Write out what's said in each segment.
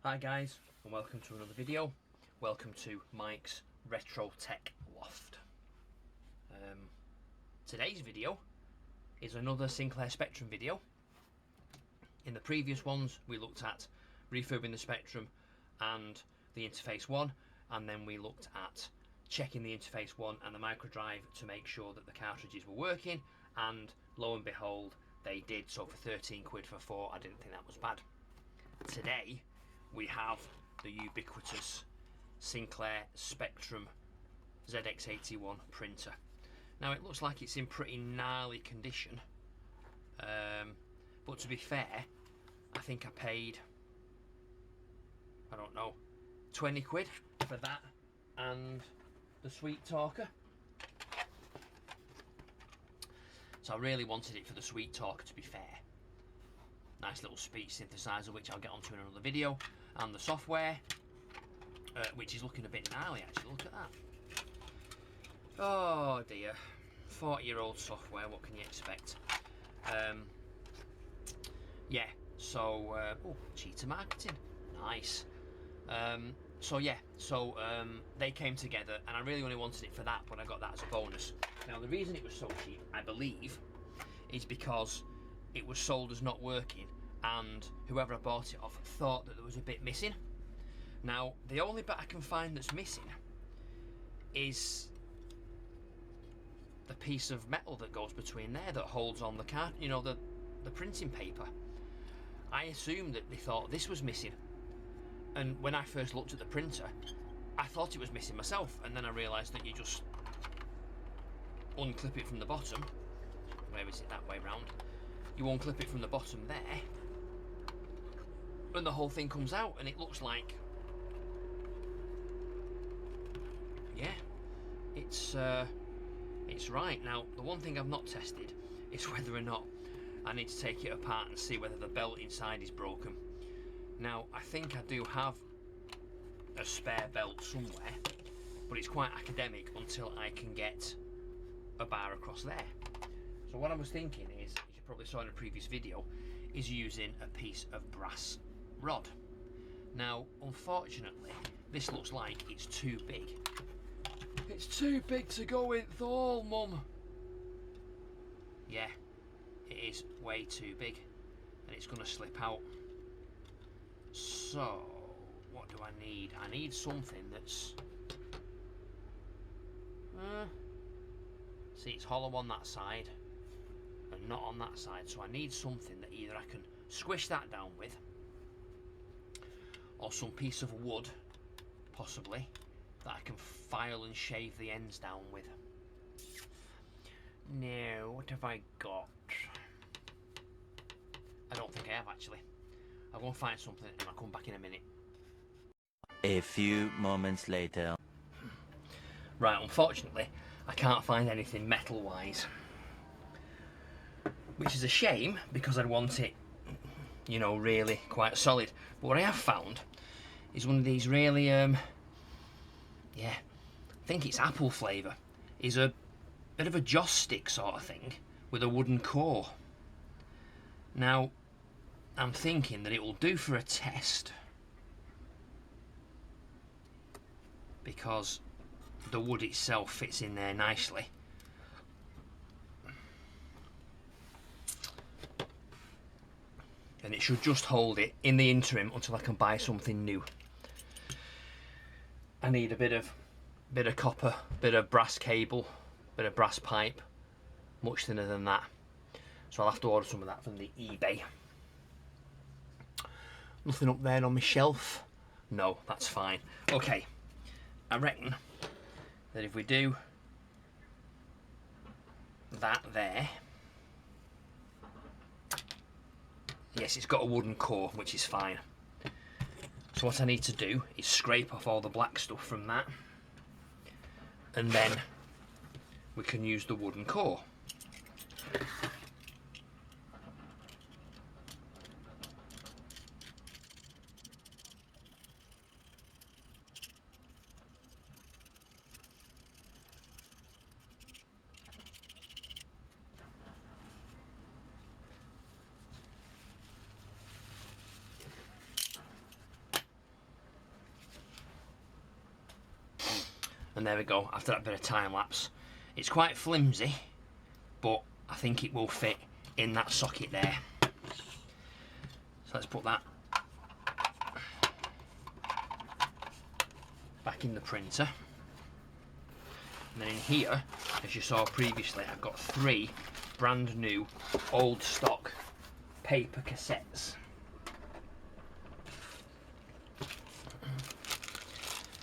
Hi guys, and welcome to another video. Welcome to Mike's Retro Tech Loft. Today's video is another Sinclair Spectrum video. In the previous ones we looked at refurbing the Spectrum and the interface 1, and then we looked at checking the interface 1 and the micro drive to make sure that the cartridges were working, and lo and behold they did. So for 13 quid for 4, I didn't think that was bad. Today we have the ubiquitous Sinclair Spectrum ZX81 printer. Now it looks like it's in pretty gnarly condition, but to be fair, I think I paid, I don't know, 20 quid for that and the SweetTalker. So I really wanted it for the SweetTalker, to be fair. Nice little speech synthesizer, which I'll get onto in another video, and the software, which is looking a bit gnarly actually. Look at that. Oh dear, 40-year-old software, what can you expect? Yeah, so oh, cheetah marketing, nice. They came together, and I really only wanted it for that, but I got that as a bonus. Now the reason it was so cheap, I believe, is because it was sold as not working, and whoever I bought it off thought that there was a bit missing. Now the only bit I can find that's missing is the piece of metal that goes between there that holds on the card, you know, the printing paper. I assumed that they thought this was missing, and when I first looked at the printer I thought it was missing myself, and then I realised that you just unclip it from the bottom. Where is it? That way round. You unclip it from the bottom there and the whole thing comes out, and it looks like, yeah, it's right. Now the one thing I've not tested is whether or not I need to take it apart and see whether the belt inside is broken. Now I think I do have a spare belt somewhere, but it's quite academic until I can get a bar across there. So what I was thinking is, as you probably saw in a previous video, is using a piece of brass rod. Now unfortunately this looks like it's too big. It's too big to go with all, Mum. Yeah, it is way too big, and it's going to slip out. So what do I need? I need something that's see, it's hollow on that side and not on that side, so I need something that either I can squish that down with, or some piece of wood possibly that I can file and shave the ends down with. Now what have I got? I don't think I have actually. I'll go and find something and I'll come back in a minute. A few moments later. Right, unfortunately I can't find anything metal wise, which is a shame because I'd want it, you know, really quite solid. But what I have found is one of these really yeah, I think it's apple flavour, is a bit of a joss stick sort of thing with a wooden core. Now I'm thinking that it will do for a test because the wood itself fits in there nicely. And it should just hold it in the interim until I can buy something new. I need a bit of copper, bit of brass cable, bit of brass pipe, much thinner than that. So I'll have to order some of that from the eBay. Nothing up there on my shelf? No, that's fine. Okay, I reckon that if we do that there, yes, it's got a wooden core, which is fine. So what I need to do is scrape off all the black stuff from that, and then we can use the wooden core. And there we go, after that bit of time lapse. It's quite flimsy, but I think it will fit in that socket there. So let's put that back in the printer. And then in here, as you saw previously, I've got 3 brand new old stock paper cassettes.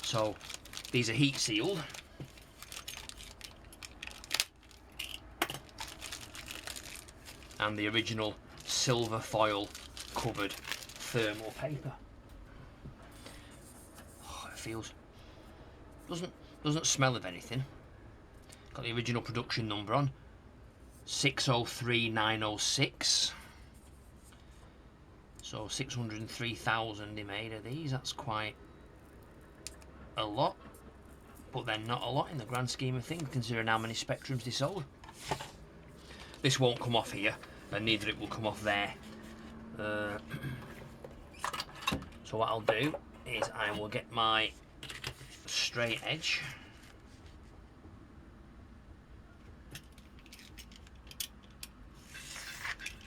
So these are heat sealed. And the original silver foil covered thermal paper. Oh, it feels, doesn't smell of anything. Got the original production number on, 603906. So 603,000 he made of these. That's quite a lot, but then not a lot in the grand scheme of things, considering how many Spectrums they sold. This won't come off here, and neither it will come off there. So what I'll do is I will get my straight edge.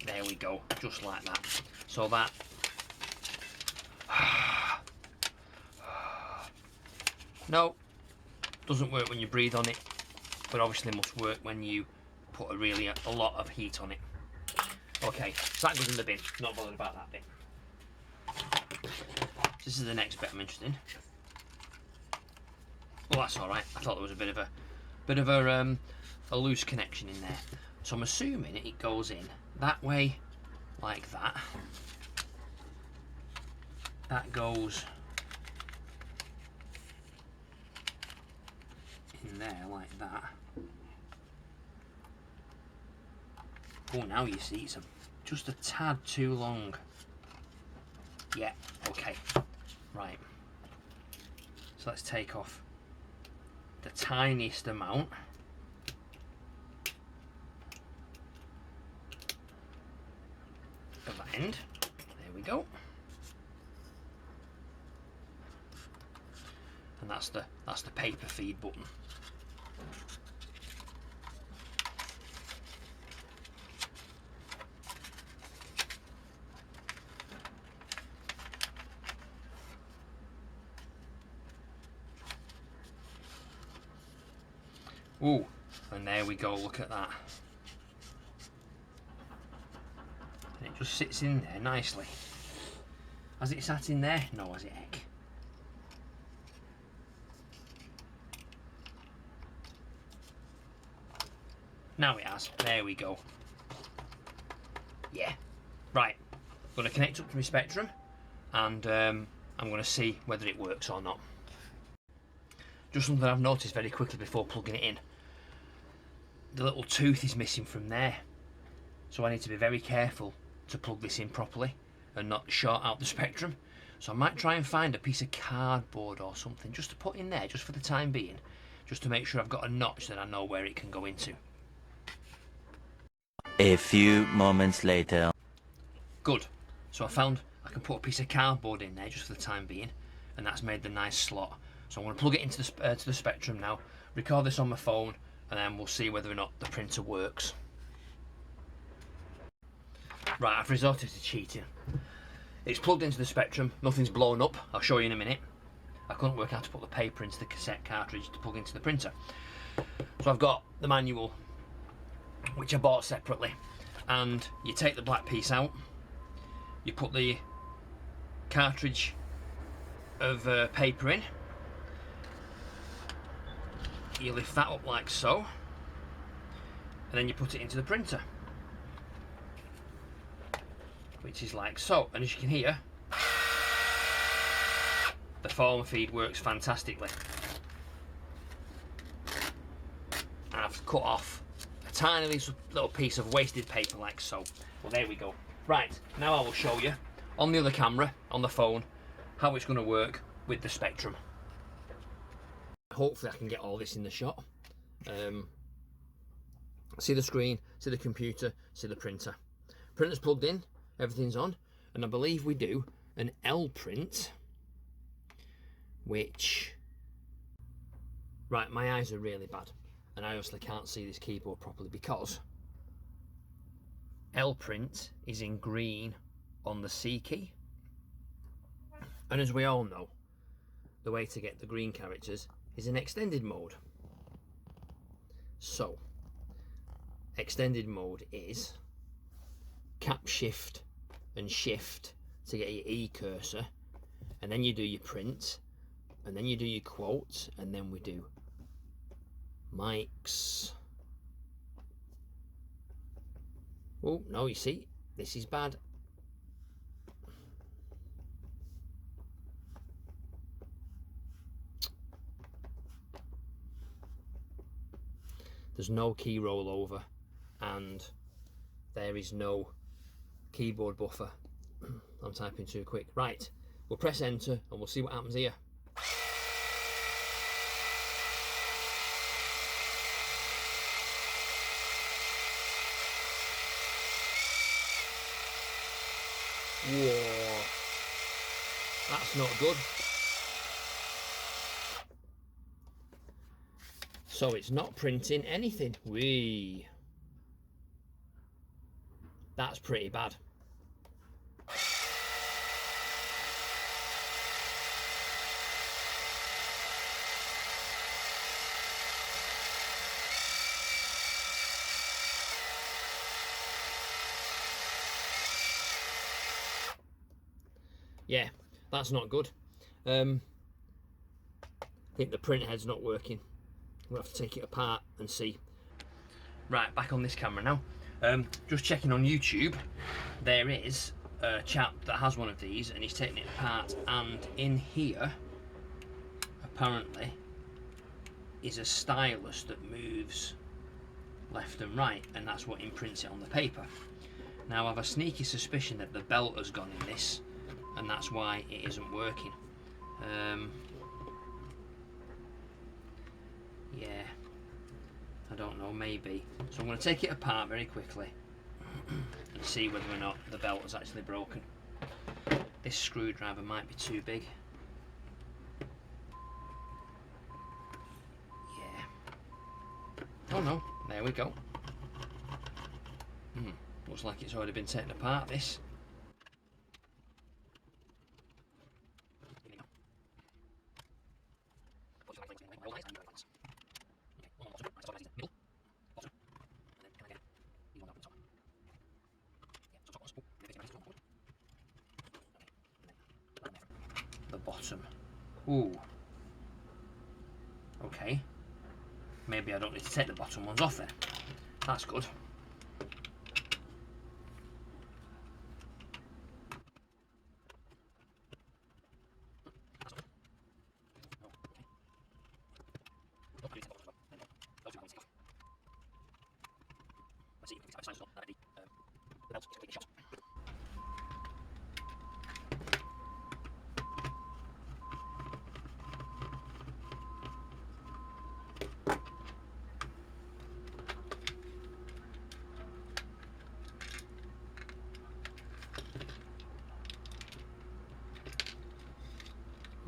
There we go, just like that. So that no, doesn't work when you breathe on it, but obviously must work when you put a lot of heat on it. Okay, so that goes in the bin, not bothered about that bit. This is the next bit I'm interested in. Well, that's alright. I thought there was a bit of a loose connection in there. So I'm assuming it goes in that way, like that. That goes in there like that. Oh, now you see it's just a tad too long. Yeah, okay, right. So let's take off the tiniest amount. Of that end. There we go. And that's the paper feed button. Ooh, and there we go, look at that. And it just sits in there nicely. Has it sat in there? No, has it, heck? Now it has, there we go. Yeah, right. I'm going to connect up to my Spectrum, and I'm going to see whether it works or not. Just something I've noticed very quickly before plugging it in. The little tooth is missing from there. So I need to be very careful to plug this in properly and not short out the Spectrum. So I might try and find a piece of cardboard or something just to put in there, just for the time being. Just to make sure I've got a notch that I know where it can go into. A few moments later. Good. So I found I can put a piece of cardboard in there just for the time being, and that's made the nice slot. So I'm going to plug it into to the Spectrum now, record this on my phone, and then we'll see whether or not the printer works. Right, I've resorted to cheating. It's plugged into the Spectrum, nothing's blown up, I'll show you in a minute. I couldn't work out to put the paper into the cassette cartridge to plug into the printer. So I've got the manual, which I bought separately, and you take the black piece out, you put the cartridge of paper in, you lift that up like so, and then you put it into the printer, which is like so. And as you can hear, the form feed works fantastically. And I've cut off a tiny little piece of wasted paper like so. Well, there we go. Right, now I will show you on the other camera, on the phone, how it's going to work with the Spectrum. Hopefully I can get all this in the shot. See the screen, see the computer, see the printer. Printer's plugged in, everything's on, and I believe we do an L print, which Right, my eyes are really bad, and I obviously can't see this keyboard properly because L print is in green on the C key, and as we all know, the way to get the green characters is in extended mode. So extended mode is cap shift and shift to get your E cursor, and then you do your print, and then you do your quotes, and then we do mics. Oh no, you see, this is bad. There's no key rollover, and there is no keyboard buffer. I'm typing too quick. Right, we'll press enter and we'll see what happens here. Whoa, that's not good. So it's not printing anything. That's pretty bad. Yeah, that's not good. I think the print head's not working. We'll have to take it apart and see. Right, back on this camera now. Just checking on YouTube, there is a chap that has one of these and he's taking it apart, and in here apparently is a stylus that moves left and right, and that's what imprints it on the paper. Now I have a sneaky suspicion that the belt has gone in this, and that's why it isn't working. Yeah, I don't know, maybe. So I'm going to take it apart very quickly and see whether or not the belt is actually broken. This screwdriver might be too big. Yeah. Oh no, there we go. Looks like it's already been taken apart, this. The bottom. Ooh. Okay. Maybe I don't need to take the bottom ones off then. That's good.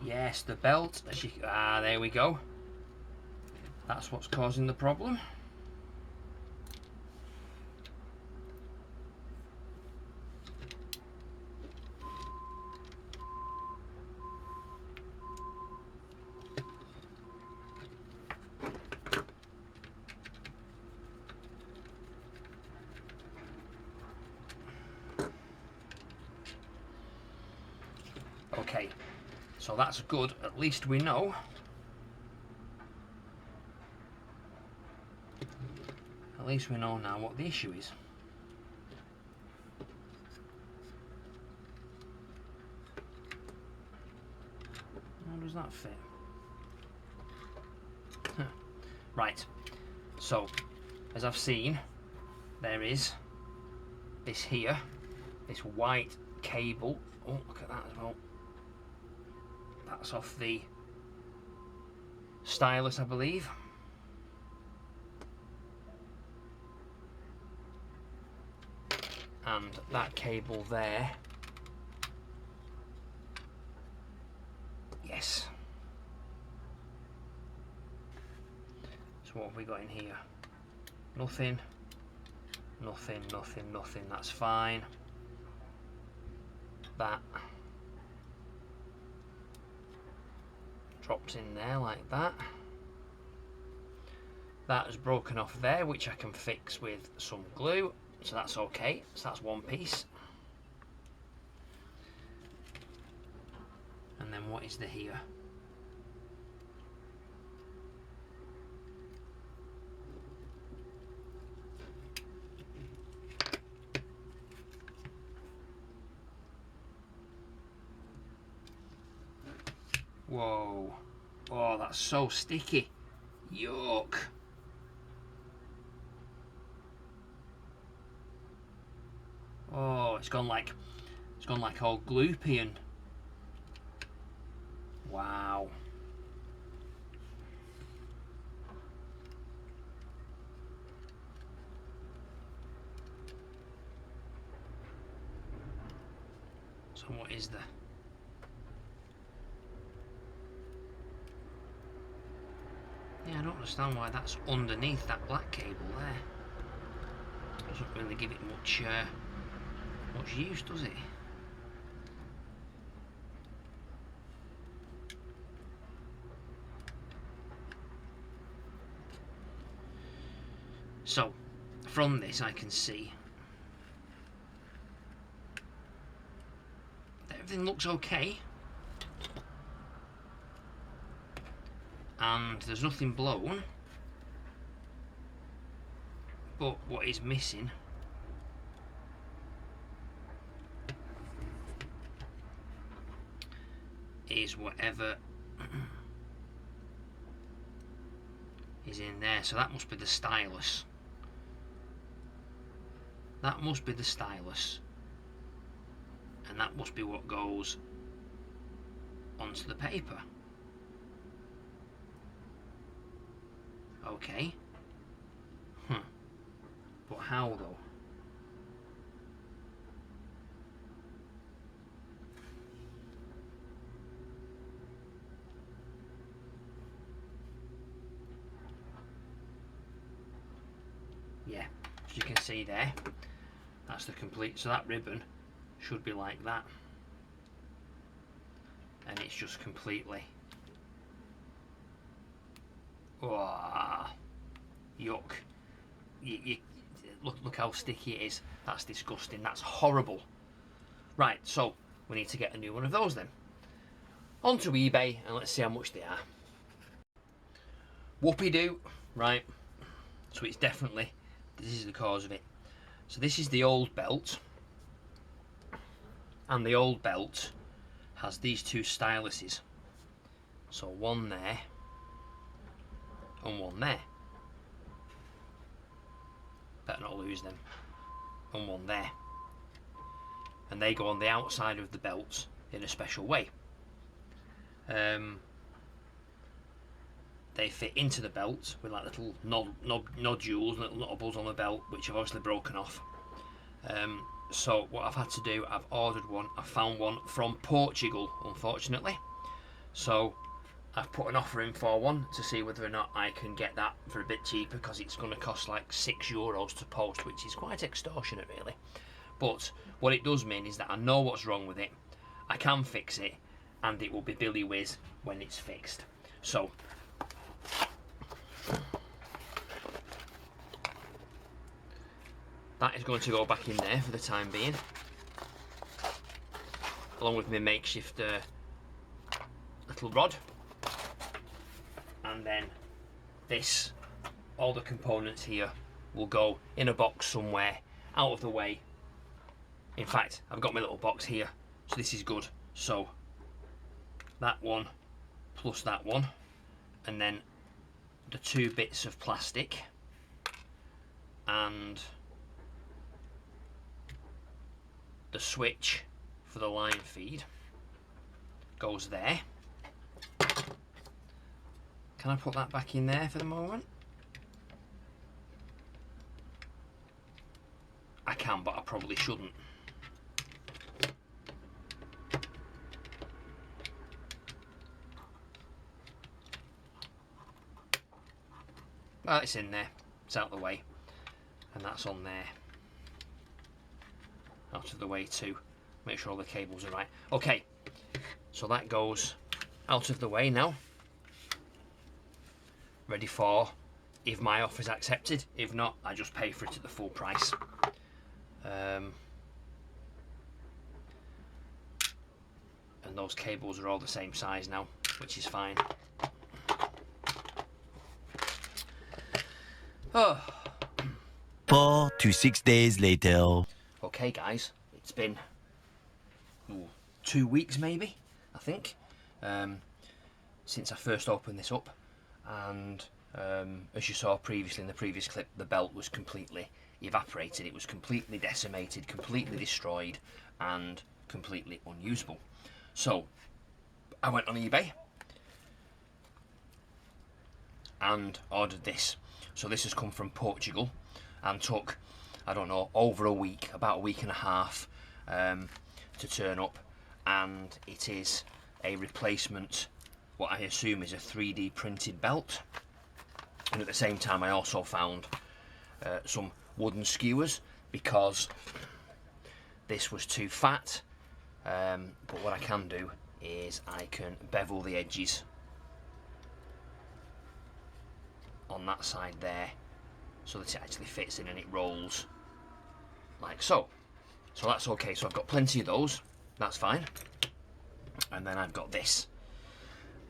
Yes, the belt, there we go. That's what's causing the problem. Okay, so that's good. At least we know. At least we know now what the issue is. How does that fit? Huh. Right, so as I've seen, there is this here, this white cable. Oh, look at that as well. That's off the stylus, I believe. And that cable there. Yes. So what have we got in here? Nothing, nothing, nothing, nothing. That's fine. That drops in there like that. That has broken off there, which I can fix with some glue, so that's okay. So that's one piece. And then what is the here? Whoa. Oh, that's so sticky. Yuck. Oh, it's gone like all gloopy and wow. So what is the Yeah, I don't understand why that's underneath that black cable there. Doesn't really give it much use, does it? So, from this I can see that everything looks okay. And there's nothing blown. But what is missing is whatever is in there. So that must be the stylus. That must be the stylus. And that must be what goes onto the paper. Okay. But how though? Yeah, as you can see there, that's the complete, so that ribbon should be like that. And it's just completely, oh, yuck. You look how sticky it is. That's disgusting. That's horrible. Right, so we need to get a new one of those then. Onto eBay and let's see how much they are. Whoopie-doo. Right, so it's definitely, this is the cause of it. So this is the old belt, and the old belt has these two styluses. So one there and one there. Better not lose them. And one there. And they go on the outside of the belt in a special way. They fit into the belt with like little nodules, little nubbles on the belt, which have obviously broken off. So what I've had to do, I've ordered one. I found one from Portugal, unfortunately. So I've put an offer in for one to see whether or not I can get that for a bit cheaper, because it's going to cost like €6 to post, which is quite extortionate really. But what it does mean is that I know what's wrong with it, I can fix it, and it will be Billy Whiz when it's fixed. So that is going to go back in there for the time being, along with my makeshift little rod. And then this, all the components here will go in a box somewhere out of the way. In fact, I've got my little box here, so this is good. So that one plus that one, and then the two bits of plastic, and the switch for the line feed goes there. Can I put that back in there for the moment? I can, but I probably shouldn't. Well, it's in there. It's out of the way. And that's on there. Out of the way too. Make sure all the cables are right. Okay, so that goes out of the way now. Ready for if my offer is accepted. If not, I just pay for it at the full price. And those cables are all the same size now, which is fine. Oh. 4 to 6 days later. Okay guys, it's been 2 weeks maybe, I think, since I first opened this up, and as you saw previously in the previous clip, the belt was completely evaporated. It was completely decimated, completely destroyed, and completely unusable. So I went on eBay and ordered this. So this has come from Portugal and took, I don't know, over a week, about a week and a half to turn up, and it is a replacement, what I assume is a 3D printed belt. And at the same time I also found some wooden skewers, because this was too fat, but what I can do is I can bevel the edges on that side there so that it actually fits in and it rolls like so. So that's okay. So I've got plenty of those, that's fine. And then I've got this,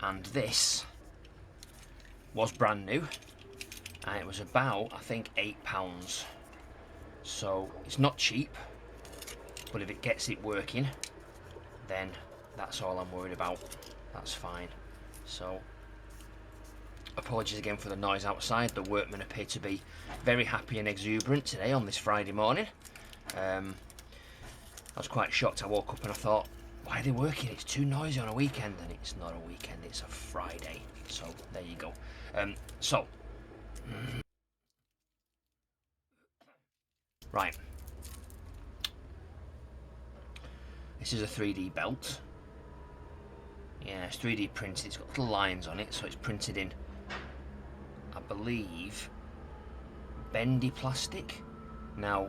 and this was brand new, and it was about, I think, £8. So it's not cheap, but if it gets it working, then that's all I'm worried about. That's fine. So apologies again for the noise outside. The workmen appear to be very happy and exuberant today on this Friday morning. I was quite shocked. I woke up and I thought, why are they working? It's too noisy on a weekend. And it's not a weekend, it's a Friday. So there you go. Right. This is a 3D belt. Yeah, it's 3D printed. It's got little lines on it, so it's printed in, I believe, bendy plastic. Now,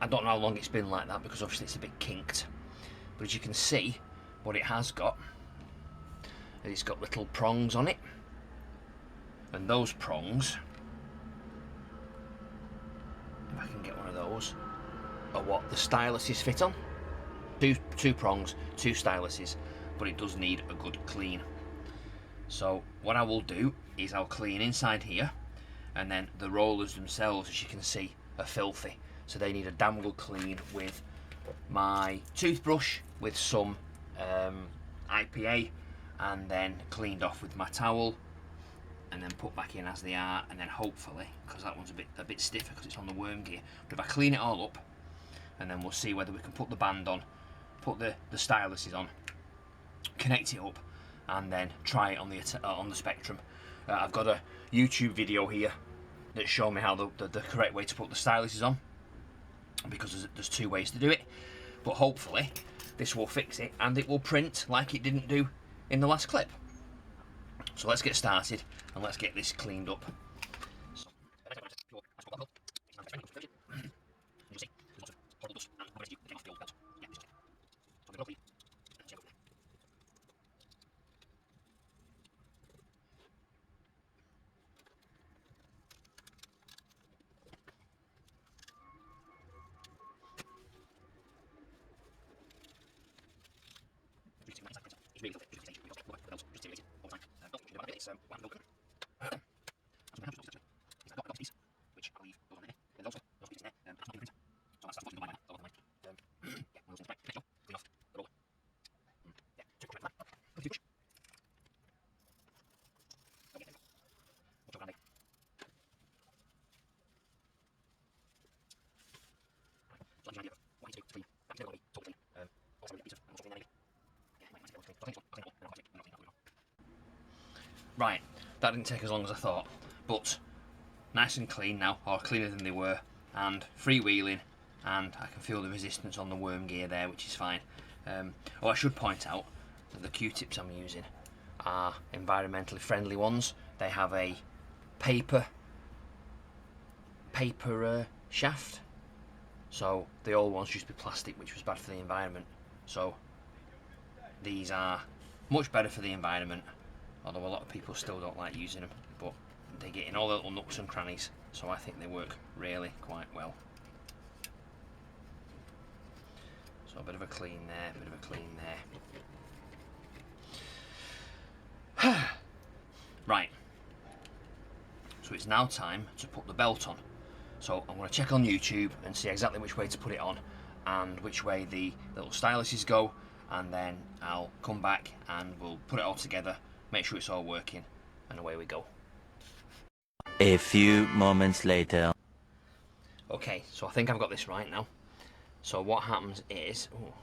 I don't know how long it's been like that, because obviously it's a bit kinked. But as you can see, what it has got is it's got little prongs on it. And those prongs, if I can get one of those, are what the styluses fit on. Two prongs, two styluses, but it does need a good clean. So what I will do is I'll clean inside here, and then the rollers themselves, as you can see, are filthy. So they need a damn good clean with my toothbrush, with some IPA, and then cleaned off with my towel, and then put back in as they are, and then hopefully, because that one's a bit stiffer because it's on the worm gear, but if I clean it all up, and then we'll see whether we can put the band on, put the styluses on, connect it up, and then try it on the Spectrum. I've got a YouTube video here that shows me how the correct way to put the styluses on, because there's two ways to do it, but hopefully this will fix it and it will print like it didn't do in the last clip. So let's get started and let's get this cleaned up. Right, that didn't take as long as I thought, but nice and clean now, or cleaner than they were, and freewheeling, and I can feel the resistance on the worm gear there, which is fine. I should point out that the Q-tips I'm using are environmentally friendly ones. They have a paper paper shaft. So the old ones used to be plastic, which was bad for the environment. So these are much better for the environment, although a lot of people still don't like using them, but they get in all the little nooks and crannies, so I think they work really quite well. So a bit of a clean there, a bit of a clean there. Right, so it's now time to put the belt on. So I'm going to check on YouTube and see exactly which way to put it on and which way the little styluses go, and then I'll come back and we'll put it all together, make sure it's all working, and away we go. A few moments later. Okay, so I think I've got this right now. So what happens is, oh,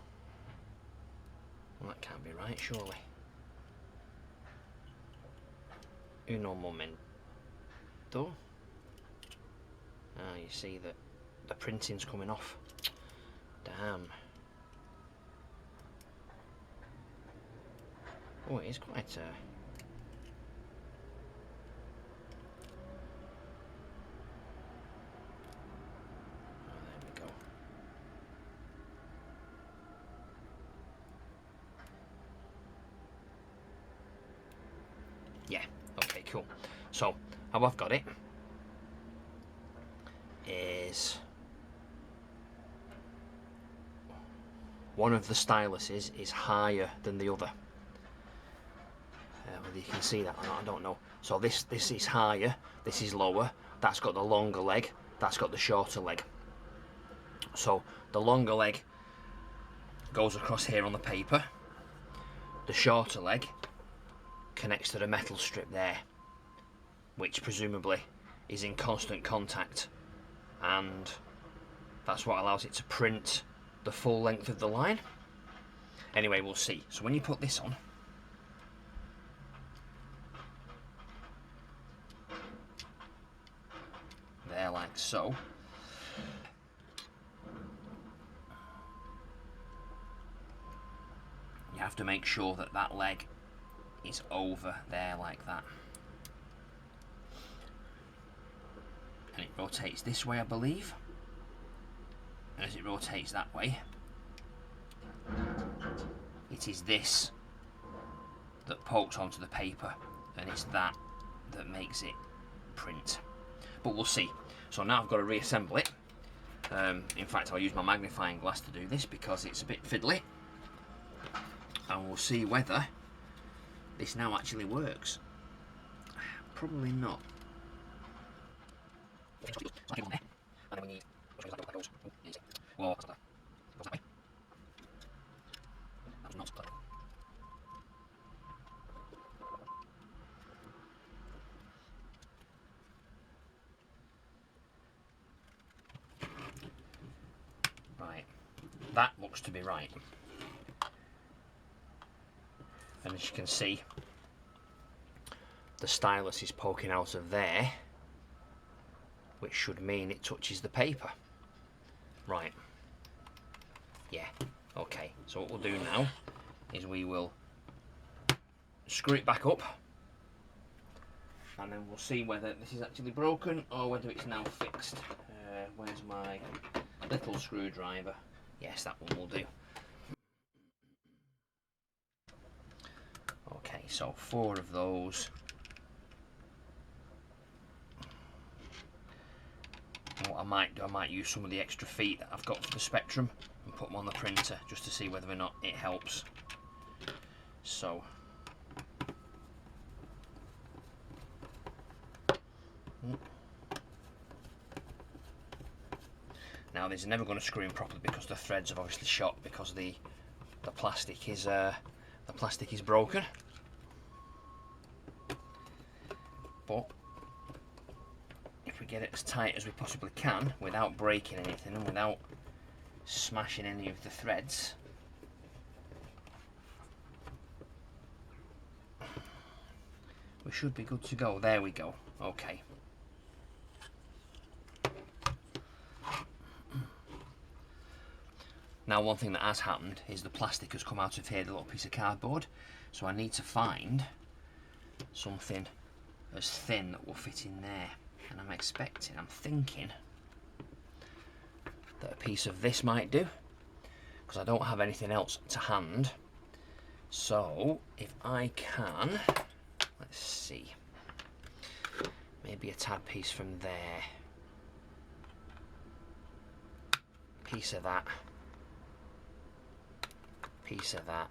well, that can't be right, surely. Uno momento. Ah, you see that the printing's coming off. Damn. Oh, it is quite oh, there we go. Yeah, okay, cool. So, how I've got it is one of the styluses is higher than the other. Whether you can see that or not, I don't know. So this is higher, this is lower, that's got the longer leg, that's got the shorter leg. So the longer leg goes across here on the paper, the shorter leg connects to the metal strip there, which presumably is in constant contact, and that's what allows it to print the full length of the line. Anyway, we'll see. So when you put this on, there like so, you have to make sure that that leg is over there like that, and it rotates this way, I believe, and as it rotates that way, it is this that pokes onto the paper, and it's that that makes it print. But we'll see. So now I've got to reassemble it. In fact, I'll use my magnifying glass to do this because it's a bit fiddly, and we'll see whether this now actually works. Probably not. Right, that looks to be right. And as you can see, the stylus is poking out of there, which should mean it touches the paper. Right. Yeah. Okay. So what we'll do now is we will screw it back up, and then we'll see whether this is actually broken or whether it's now fixed. Where's my little screwdriver? Yes, that one will do. Okay, so 4 of those. And what I might do, I might use some of the extra feet that I've got for the Spectrum and put them on the printer just to see whether or not it helps. So now these are never going to screw in properly because the threads have obviously shot because the plastic is broken. But if we get it as tight as we possibly can without breaking anything and without smashing any of the threads, we should be good to go. There we go. Okay. Now, one thing that has happened is the plastic has come out of here, the little piece of cardboard, so I need to find something as thin that will fit in there. And I'm thinking that a piece of this might do, because I don't have anything else to hand. So if I can, let's see, maybe a tad piece from there, piece of that, piece of that.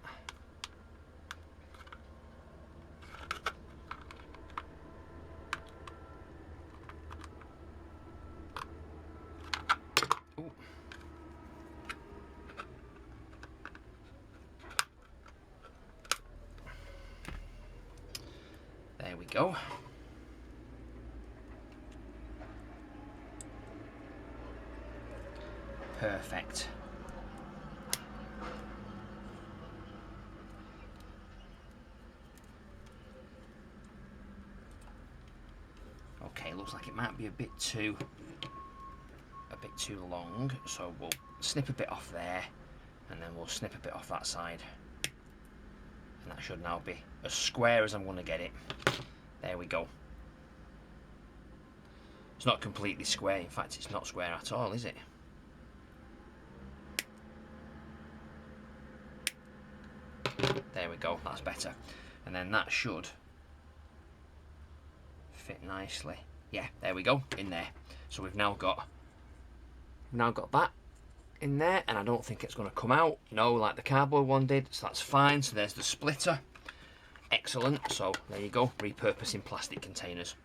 Ooh. There we go. Perfect. Okay, looks like it might be a bit too long, so we'll snip a bit off there, and then we'll snip a bit off that side, and that should now be as square as I'm going to get it. There we go. It's not completely square, in fact it's not square at all, is it? There we go, that's better. And then that should fit nicely. Yeah, there we go, in there. So we've now got that in there, and I don't think it's going to come out, no, like the cardboard one did, so that's fine. So there's the splitter. Excellent. So there you go, repurposing plastic containers.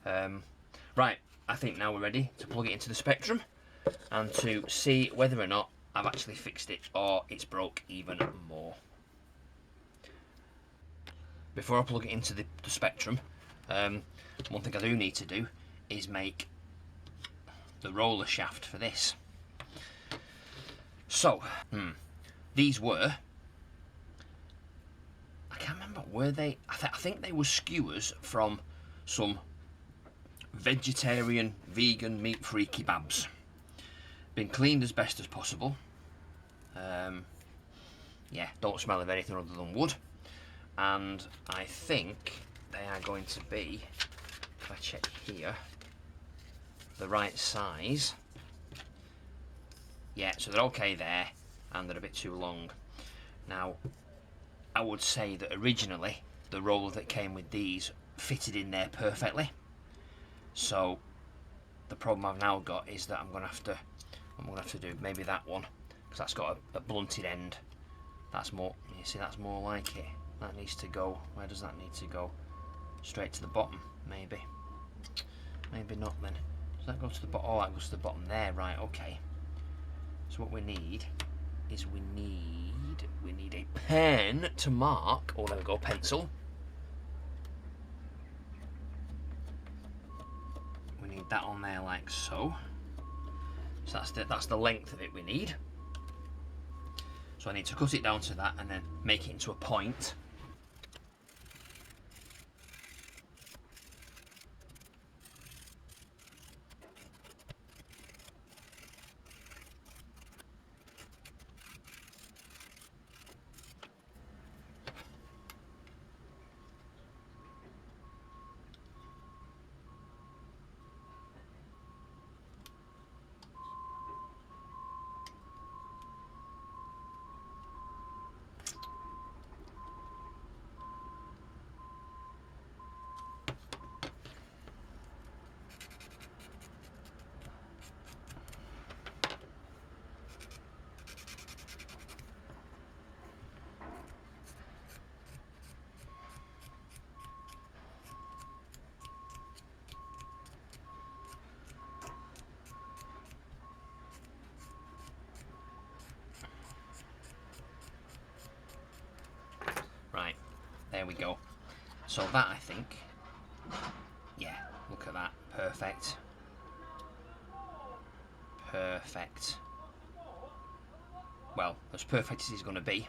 Right, I think now we're ready to plug it into the Spectrum and to see whether or not I've actually fixed it or it's broke even more. Before I plug it into the Spectrum, one thing I do need to do is make the roller shaft for this. So, these were, I can't remember, were they, I think they were skewers from some vegetarian, vegan, meat-free kebabs. Been cleaned as best as possible. Yeah, don't smell of anything other than wood. And I think they are going to be, if I check here, the right size. Yeah, so they're okay there, and they're a bit too long. Now, I would say that originally the roller that came with these fitted in there perfectly. So the problem I've now got is that I'm gonna have to do maybe that one, because that's got a blunted end. That's more, you see, that's more like it. That needs to go, where does that need to go? Straight to the bottom, maybe. Maybe not then. Does that go to the bottom? Oh, that goes to the bottom there, right, okay. So what we need is we need a pen to mark, oh there we go, pencil. We need that on there like so. So that's the length of it we need. So I need to cut it down to that and then make it into a point. Right, there we go. So that, I think, yeah, look at that, perfect. Perfect. Well, as perfect as it's going to be,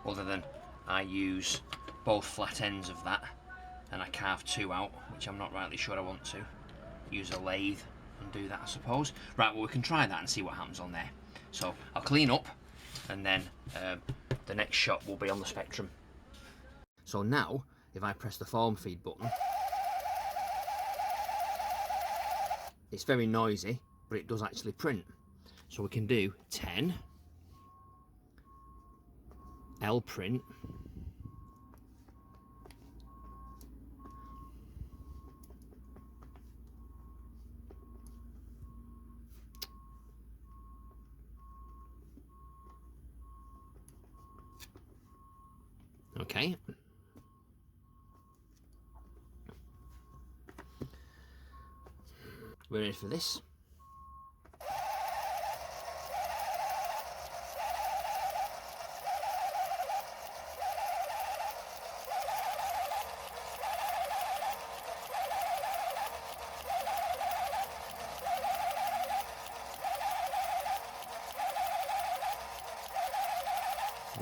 other than I use both flat ends of that and I carve two out, which I'm not rightly sure I want to. Use a lathe and do that, I suppose. Right, well, we can try that and see what happens on there. So I'll clean up, and then the next shot will be on the Spectrum. So now, if I press the form feed button, It's very noisy, but it does actually print. So we can do 10 L print. Okay. We're ready for this.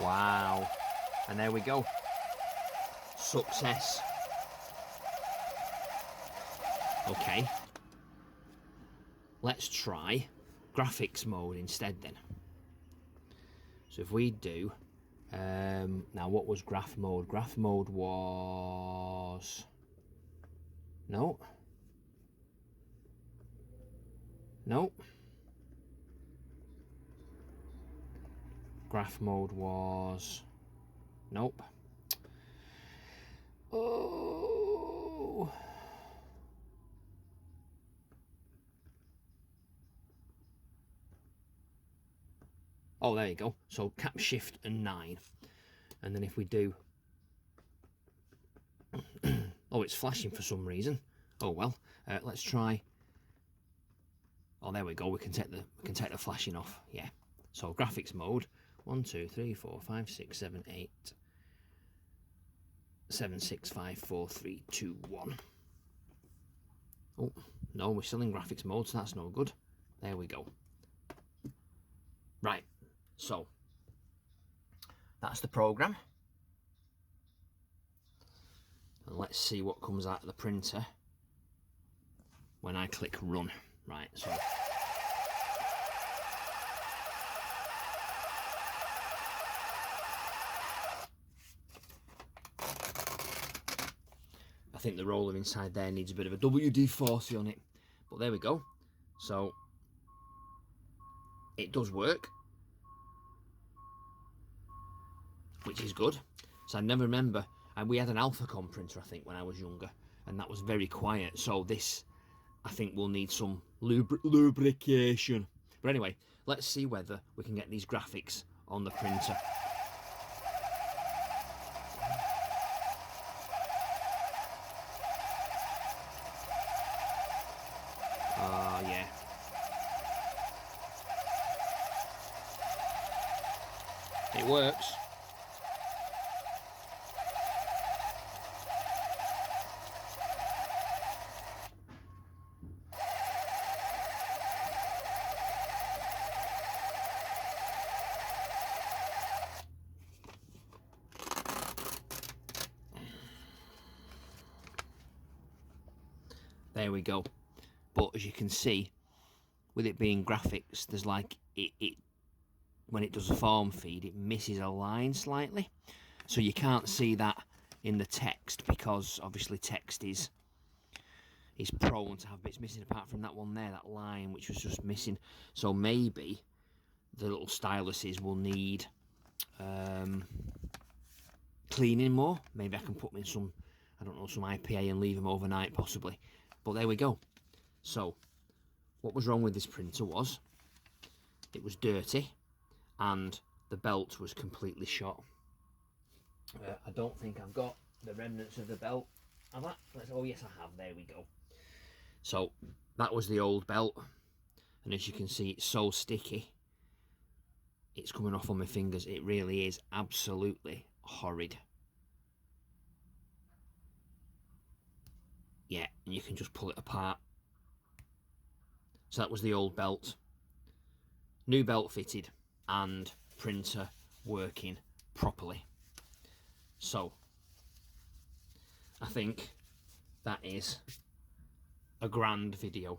Wow. And there we go. Success. Okay. Let's try graphics mode instead then. So if we do, now what was graph mode? Graph mode was, no. Graph mode was, nope. Oh. Oh, there you go. So cap, shift and 9. And then if we do, oh, it's flashing for some reason. Oh well. Let's try. Oh, there we go. We can take the flashing off. Yeah. So graphics mode. 1, 2, 3, 4, 5, 6, 7, 8, 7, 6, 5, 4, 3, 2, 1. Oh no, we're still in graphics mode, so that's no good. There we go. Right. So that's the program. And let's see what comes out of the printer when I click run. Right, so I think the roller inside there needs a bit of a WD-40 on it, but there we go. So it does work, which is good. So I never remember, and we had an Alphacom printer I think when I was younger, and that was very quiet. So this I think will need some lubrication. But anyway, let's see whether we can get these graphics on the printer. Yeah. It works. There we go. But as you can see, with it being graphics, there's like it when it does a form feed, it misses a line slightly, so you can't see that in the text, because obviously text is prone to have bits missing, apart from that one there, that line which was just missing. So maybe the little styluses will need cleaning more. Maybe I can put them in some, I don't know, some IPA and leave them overnight possibly. But there we go. So what was wrong with this printer was it was dirty and the belt was completely shot. I don't think I've got the remnants of the belt. Have I? Oh yes, I have. There we go. So that was the old belt, and as you can see, it's so sticky. It's coming off on my fingers. It really is absolutely horrid. Yeah, and you can just pull it apart. So that was the old belt. New belt fitted and printer working properly. So I think that is a grand video.